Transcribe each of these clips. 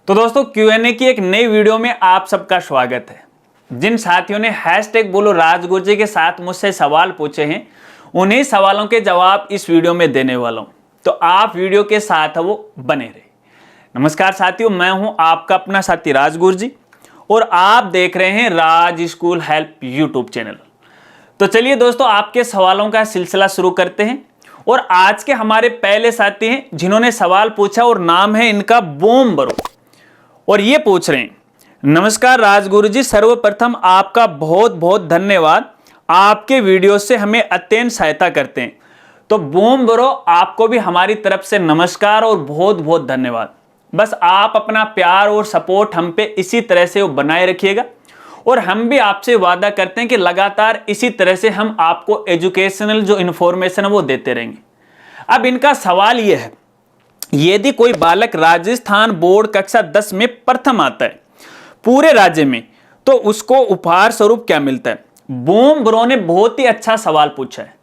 तो दोस्तों Q&A की एक नई वीडियो में आप सबका स्वागत है। जिन साथियों ने हैशटैग बोलो राजगुरु जी के साथ मुझसे सवाल पूछे हैं, उन्हीं सवालों के जवाब इस वीडियो में देने वाला हूं, तो आप वीडियो के साथ वो बने रहे। नमस्कार साथियों, मैं हूं आपका अपना साथी राजगुरु जी और आप देख रहे हैं राज स्कूल हेल्प यूट्यूब चैनल। तो चलिए दोस्तों, आपके सवालों का सिलसिला शुरू करते हैं। और आज के हमारे पहले साथी हैं जिन्होंने सवाल पूछा और नाम है इनका बूम ब्रो, और ये पूछ रहे हैं, नमस्कार राजगुरु जी, सर्वप्रथम आपका बहुत बहुत धन्यवाद, आपके वीडियो से हमें अत्यंत सहायता करते हैं। तो बूम ब्रो, आपको भी हमारी तरफ से नमस्कार और बहुत बहुत धन्यवाद। बस आप अपना प्यार और सपोर्ट हम पे इसी तरह से वो बनाए रखिएगा और हम भी आपसे वादा करते हैं कि लगातार इसी तरह से हम आपको एजुकेशनल जो इन्फॉर्मेशन है वो देते रहेंगे। अब इनका सवाल ये है, यदि कोई बालक राजस्थान बोर्ड कक्षा 10 में प्रथम आता है पूरे राज्य में, तो उसको उपहार स्वरूप क्या मिलता है? बूम ब्रो ने बहुत ही अच्छा सवाल पूछा है।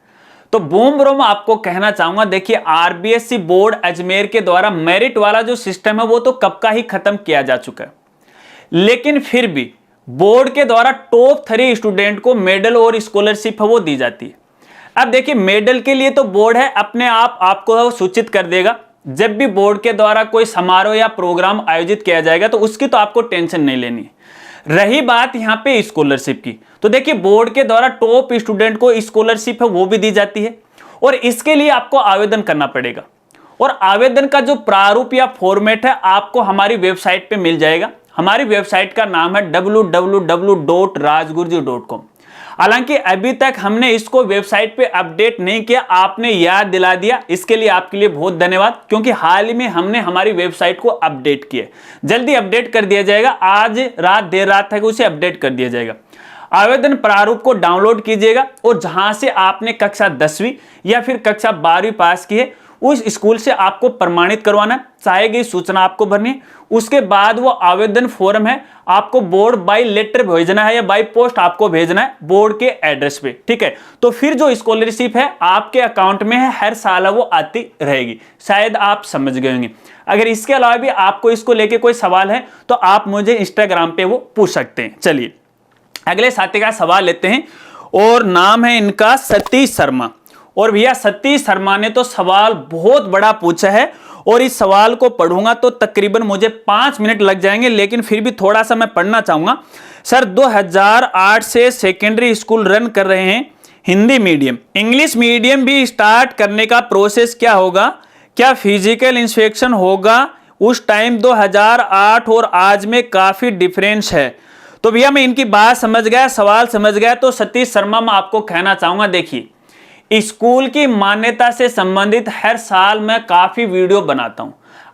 तो बूम ब्रो, मैं आपको कहना चाहूंगा, देखिए आरबीएसई बोर्ड अजमेर के द्वारा मेरिट वाला जो सिस्टम है वो तो कब का ही खत्म किया जा चुका है, लेकिन फिर भी बोर्ड के द्वारा टॉप 3 स्टूडेंट को मेडल और स्कॉलरशिप है वो दी जाती है। अब देखिए, मेडल के लिए तो बोर्ड है अपने आप आपको सूचित कर देगा। जब भी बोर्ड के द्वारा कोई समारोह या प्रोग्राम आयोजित किया जाएगा तो उसकी तो आपको टेंशन नहीं लेनी है। रही बात यहाँ पे स्कॉलरशिप की, तो देखिए बोर्ड के द्वारा टॉप स्टूडेंट को स्कॉलरशिप है वो भी दी जाती है और इसके लिए आपको आवेदन करना पड़ेगा। और आवेदन का जो प्रारूप या फॉर्मेट है आपको हमारी वेबसाइट पे मिल जाएगा। हमारी वेबसाइट का नाम है www.rajguruji.com। हालांकि अभी तक हमने इसको वेबसाइट पे अपडेट नहीं किया, आपने याद दिला दिया, इसके लिए आपके लिए बहुत धन्यवाद, क्योंकि हाल ही में हमने हमारी वेबसाइट को अपडेट किया। जल्दी अपडेट कर दिया जाएगा, आज रात देर रात तक उसे अपडेट कर दिया जाएगा। आवेदन प्रारूप को डाउनलोड कीजिएगा और जहां से आपने कक्षा 10वीं या फिर कक्षा 12वीं पास की है उस स्कूल से आपको प्रमाणित करवाना, चाहे गई सूचना आपको भरनी है। उसके बाद वो आवेदन फॉर्म है आपको बोर्ड बाय लेटर भेजना है या बाय पोस्ट आपको भेजना है बोर्ड के एड्रेस पे, ठीक है। तो फिर जो स्कॉलरशिप है आपके अकाउंट में है, हर साल वो आती रहेगी। शायद आप समझ गए होंगे। अगर इसके अलावा भी आपको इसको लेके कोई सवाल है तो आप मुझे इंस्टाग्राम पे वो पूछ सकते हैं। चलिए अगले साथी का सवाल लेते हैं और नाम है इनका सतीश शर्मा। और भैया सतीश शर्मा ने तो सवाल बहुत बड़ा पूछा है और इस सवाल को पढ़ूंगा तो तकरीबन मुझे 5 मिनट लग जाएंगे, लेकिन फिर भी थोड़ा सा मैं पढ़ना चाहूंगा। सर 2008 से सेकेंडरी स्कूल रन कर रहे हैं, हिंदी मीडियम, इंग्लिश मीडियम भी स्टार्ट करने का प्रोसेस क्या होगा? क्या फिजिकल इंस्पेक्शन होगा? उस टाइम 2008 और आज में काफी डिफरेंस है। तो भैया मैं इनकी बात समझ गया, सवाल समझ गया। तो सतीश शर्मा मैं आपको कहना चाहूंगा, देखिए स्कूल की मान्यता से संबंधित हर साल मैं काफी वीडियो बनाता हूं।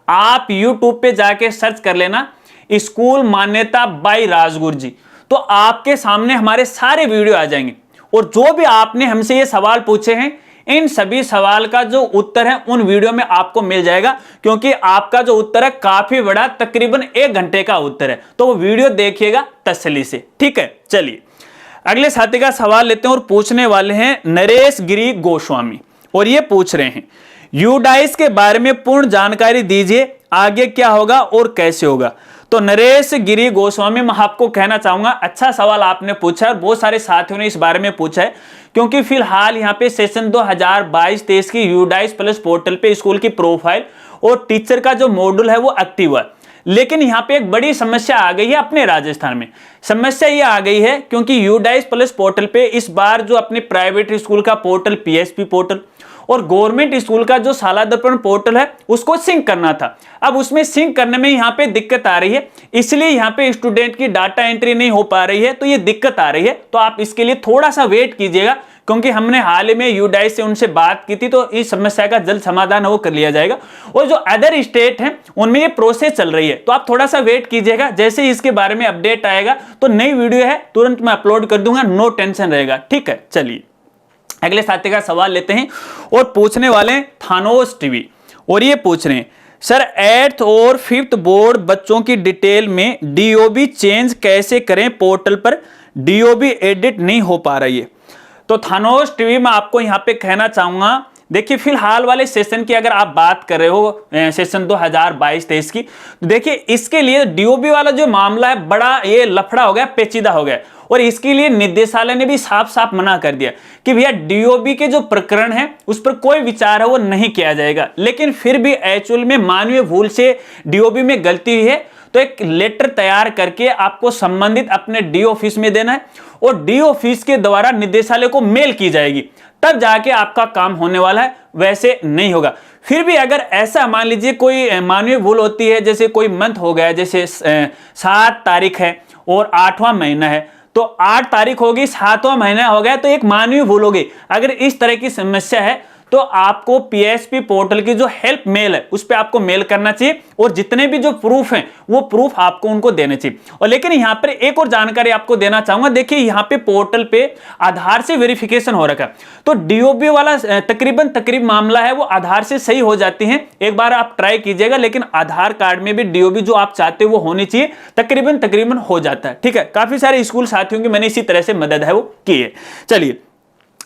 आप YouTube पे जाके सर्च कर लेना स्कूल मान्यता बाय राजगुरु जी, तो आपके सामने हमारे सारे वीडियो आ जाएंगे। और जो भी आपने हमसे ये सवाल पूछे हैं, इन सभी सवाल का जो उत्तर है उन वीडियो में आपको मिल जाएगा, क्योंकि आपका जो उत्तर है काफी बड़ा, तकरीबन 1 घंटे का उत्तर है। तो वो वीडियो देखिएगा तसल्ली से, ठीक है। चलिए अगले साथी का सवाल लेते हैं और पूछने वाले हैं नरेश गिरी गोस्वामी, और ये पूछ रहे हैं यूडाइस के बारे में पूर्ण जानकारी दीजिए, आगे क्या होगा और कैसे होगा। तो नरेश गिरी गोस्वामी, मैं आपको कहना चाहूंगा अच्छा सवाल आपने पूछा है। बहुत सारे साथियों ने इस बारे में पूछा है, क्योंकि फिलहाल यहाँ पे सेशन 2022-23 की यूडाइस प्लस पोर्टल पे स्कूल की प्रोफाइल और टीचर का जो मॉड्यूल है वो एक्टिव है। लेकिन यहाँ पे एक बड़ी समस्या आ गई है अपने राजस्थान में। समस्या ये आ गई है क्योंकि यूडाइस प्लस पोर्टल पे इस बार जो अपने प्राइवेट स्कूल का पोर्टल पीएसपी पोर्टल और गवर्नमेंट स्कूल का जो शाला दर्पण पोर्टल है उसको सिंक करना था। अब उसमें सिंक करने में यहाँ पे दिक्कत आ रही है, इसलिए यहाँ पे स्टूडेंट की डाटा एंट्री नहीं हो पा रही है, तो ये दिक्कत आ रही है। तो आप इसके लिए थोड़ा सा वेट कीजिएगा, क्योंकि हमने हाल ही में यूडाइस से उनसे बात की थी, तो इस समस्या का जल्द समाधान वो कर लिया जाएगा। और जो अदर स्टेट हैं उनमें ये प्रोसेस चल रही है, तो आप थोड़ा सा वेट कीजिएगा। जैसे ही इसके बारे में अपडेट आएगा तो नई वीडियो है तुरंत मैं अपलोड कर दूंगा, नो टेंशन रहेगा, ठीक है। चलिए अगले साथी का सवाल लेते हैं और पूछने वाले हैं थानोस टीवी, और ये पूछ रहे हैं सर 8th और 5th बोर्ड बच्चों की डिटेल में डीओबी चेंज कैसे करें, पोर्टल पर डीओबी एडिट नहीं हो पा रही है। तो थानोस टीवी में आपको यहाँ पे कहना चाहूंगा, देखिए फिलहाल वाले सेशन की अगर आप बात कर रहे हो सेशन 2022-23 की, तो देखिए इसके लिए डीओबी वाला जो मामला है बड़ा ये लफड़ा हो गया, पेचीदा हो गया, और इसके लिए निदेशालय ने भी साफ साफ मना कर दिया कि भैया डीओबी के जो प्रकरण है उस पर कोई विचार है वो नहीं किया जाएगा। लेकिन फिर भी एक्चुअल में मानवीय भूल से डीओबी में गलती हुई है तो एक लेटर तैयार करके आपको संबंधित अपने डी ऑफिस में देना है और डी ऑफिस के द्वारा निदेशालय को मेल की जाएगी, तब जाके आपका काम होने वाला है, वैसे नहीं होगा। फिर भी अगर ऐसा मान लीजिए कोई मानवीय भूल होती है, जैसे कोई मंथ हो गया, जैसे 7 तारीख है और 8वां महीना है, तो 8 तारीख होगी, 7वां महीना हो गया, तो एक मानवीय भूल होगी। अगर इस तरह की समस्या है तो आपको पीएसपी पोर्टल की जो हेल्प मेल है उस पर आपको मेल करना चाहिए और जितने भी जो प्रूफ हैं वो प्रूफ आपको उनको देने चाहिए। और लेकिन यहां पर एक और जानकारी आपको देना चाहूंगा, देखिए यहां पे पोर्टल पे आधार से वेरिफिकेशन हो रखा है, तो डीओबी वाला तकरीबन मामला है वो आधार से सही हो जाती है। एक बार आप ट्राई कीजिएगा, लेकिन आधार कार्ड में भी डीओबी जो आप चाहते हो वो होनी चाहिए, तकरीबन हो जाता है। ठीक है, काफी सारे स्कूल साथियों की मैंने इसी तरह से मदद है वो की है। चलिए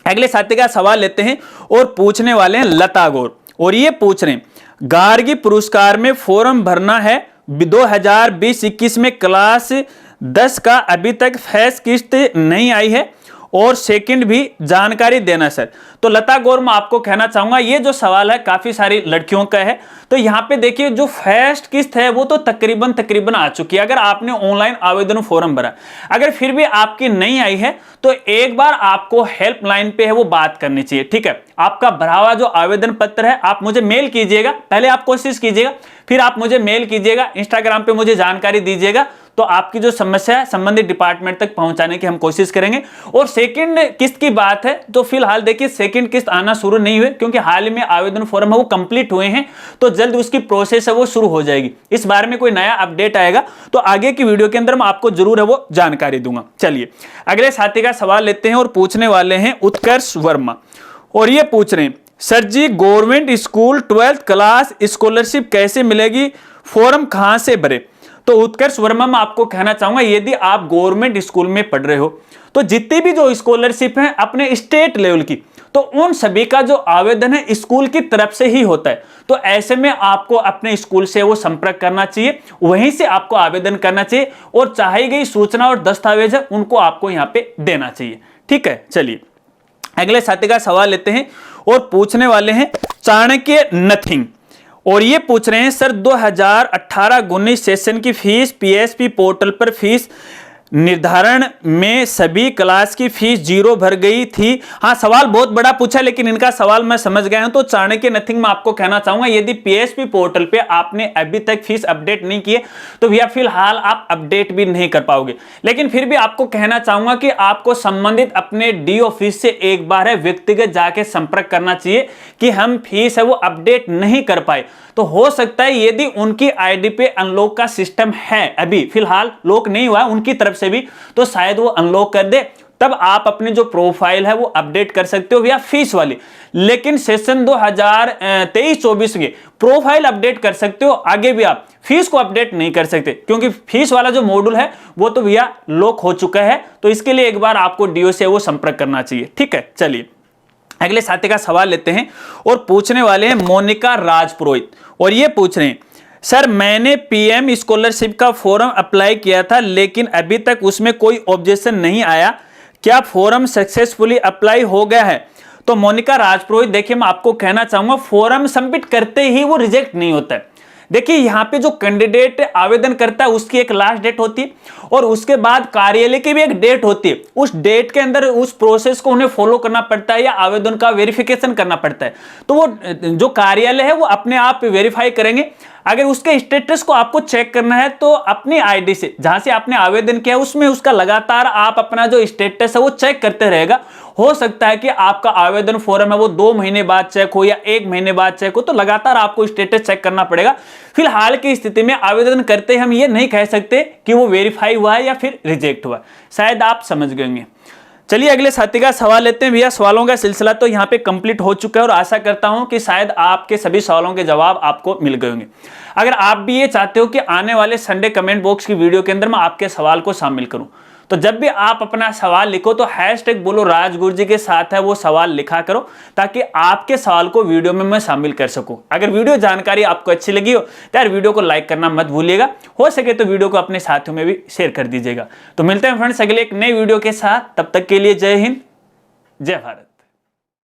अगले साथी का सवाल लेते हैं और पूछने वाले हैं लता गौर, और ये पूछ रहे हैं गार्गी पुरस्कार में फॉर्म भरना है 2020-21 में क्लास 10 का अभी तक फीस किस्त नहीं आई है और सेकंड भी जानकारी देना सर। तो लता गौर मैं आपको कहना चाहूंगा ये जो सवाल है काफी सारी लड़कियों का है, तो यहाँ पे देखिए जो फर्स्ट किस्त है वो तो तकरीबन आ चुकी है। अगर आपने ऑनलाइन आवेदन फॉर्म भरा, अगर फिर भी आपकी नहीं आई है तो एक बार आपको हेल्पलाइन पे है वो बात करनी चाहिए। ठीक है, आपका भरा हुआ जो आवेदन पत्र है आप मुझे मेल कीजिएगा, पहले आप कोशिश कीजिएगा, फिर आप मुझे मेल कीजिएगा, इंस्टाग्राम पे मुझे जानकारी दीजिएगा, तो आपकी जो समस्या है संबंधित डिपार्टमेंट तक पहुंचाने की हम कोशिश करेंगे। और सेकंड किस्त की बात है तो फिलहाल देखिए सेकंड किस्त आना शुरू नहीं हुए, क्योंकि हाल ही में आवेदन फॉर्म है वो कंप्लीट हुए हैं, तो जल्द उसकी प्रोसेस है वो शुरू हो जाएगी। इस बारे में कोई नया अपडेट आएगा तो आगे की वीडियो के अंदर मैं आपको जरूर है वो जानकारी दूंगा। चलिए अगले साथी का सवाल लेते हैं और पूछने वाले हैं उत्कर्ष वर्मा, और ये पूछ रहे हैं sir ji government school 12th class scholarship कैसे मिलेगी, फॉर्म कहां से भरे। तो उत्कर्ष वर्मा मैं आपको कहना चाहूंगा यदि आप गवर्नमेंट स्कूल में पढ़ रहे हो तो जितनी भी जो स्कॉलरशिप है अपने स्टेट लेवल की, तो उन सभी का जो आवेदन है स्कूल की तरफ से ही होता है। तो ऐसे में आपको अपने स्कूल से वो संपर्क करना चाहिए, वहीं से आपको आवेदन करना चाहिए और चाही गई सूचना और दस्तावेज है उनको आपको यहाँ पे देना चाहिए। ठीक है, चलिए अगले साथी का सवाल लेते हैं और पूछने वाले हैं चाणक्य नथिंग, और ये पूछ रहे हैं सर 2018-19 सेशन की फीस पीएसपी पोर्टल पर फीस निर्धारण में सभी क्लास की फीस 0 भर गई थी। हाँ, सवाल बहुत बड़ा पूछा लेकिन इनका सवाल मैं समझ गया हूं। तो चाणक्य नथिंग में आपको कहना चाहूंगा यदि पीएसपी पोर्टल पे आपने अभी तक फीस अपडेट नहीं की है तो भैया फिलहाल आप अपडेट भी नहीं कर पाओगे, लेकिन फिर भी आपको कहना चाहूंगा कि आपको संबंधित अपने डी ऑफिस से एक बार है व्यक्तिगत जाके संपर्क करना चाहिए कि हम फीस है वो अपडेट नहीं कर पाए। तो हो सकता है यदि उनकी आईडी पे अनलॉक का सिस्टम है, अभी फिलहाल लॉक नहीं हुआ उनकी तरफ से भी, तो शायद वो अनलॉक कर दे, तब आप अपनी जो प्रोफाइल है वो अपडेट कर सकते हो भैया फीस वाली। लेकिन सेशन 2023-24 के प्रोफाइल अपडेट कर सकते हो, आगे भी आप फीस को अपडेट नहीं कर सकते क्योंकि फीस वाला जो मॉड्यूल है वो तो भैया लॉक हो चुका है। तो इसके लिए एक बार आपको डीओ से वो संपर्क करना चाहिए। ठीक है, चलिए अगले साथी का सवाल लेते हैं और पूछने वाले हैं मोनिका राजपुरोहित, और ये पूछ रहे हैं सर मैंने पीएम स्कॉलरशिप का फॉर्म अप्लाई किया था लेकिन अभी तक उसमें कोई ऑब्जेक्शन नहीं आया, क्या फॉर्म सक्सेसफुली अप्लाई हो गया है। तो मोनिका राजपुरोहित देखिए मैं आपको कहना चाहूंगा फॉर्म सबमिट करते ही वो रिजेक्ट नहीं होता है। देखिए यहाँ पे जो कैंडिडेट आवेदन करता है उसकी एक लास्ट डेट होती है और उसके बाद कार्यालय की भी एक डेट होती है। उस डेट के अंदर उस प्रोसेस को उन्हें फॉलो करना पड़ता है या आवेदन का वेरिफिकेशन करना पड़ता है। तो वो जो कार्यालय है वो अपने आप वेरीफाई करेंगे। अगर उसके स्टेटस को आपको चेक करना है तो अपनी आईडी से जहां से आपने आवेदन किया उसमें उसका लगातार आप अपना जो स्टेटस है वो चेक करते रहेगा। हो सकता है कि आपका आवेदन फॉर्म है वो 2 महीने बाद चेक हो या 1 महीने बाद चेक हो, तो लगातार आपको स्टेटस चेक करना पड़ेगा। फिलहाल की स्थिति में आवेदन करते हम ये नहीं कह सकते कि वो वेरीफाई हुआ है या फिर रिजेक्ट हुआ, शायद आप समझ गए होंगे। चलिए अगले साथी का सवाल लेते हैं। भैया सवालों का सिलसिला तो यहाँ पे कंप्लीट हो चुका है और आशा करता हूँ कि शायद आपके सभी सवालों के जवाब आपको मिल गए होंगे। अगर आप भी ये चाहते हो कि आने वाले संडे कमेंट बॉक्स की वीडियो के अंदर मैं आपके सवाल को शामिल करूँ तो जब भी आप अपना सवाल लिखो तो हैशटैग बोलो राज गुरुजी के साथ है वो सवाल लिखा करो, ताकि आपके सवाल को वीडियो में मैं शामिल कर सकूं। अगर वीडियो जानकारी आपको अच्छी लगी हो तो यार वीडियो को लाइक करना मत भूलिएगा, हो सके तो वीडियो को अपने साथियों में भी शेयर कर दीजिएगा। तो मिलते हैं फ्रेंड्स अगले एक नई वीडियो के साथ, तब तक के लिए जय हिंद, जय भारत।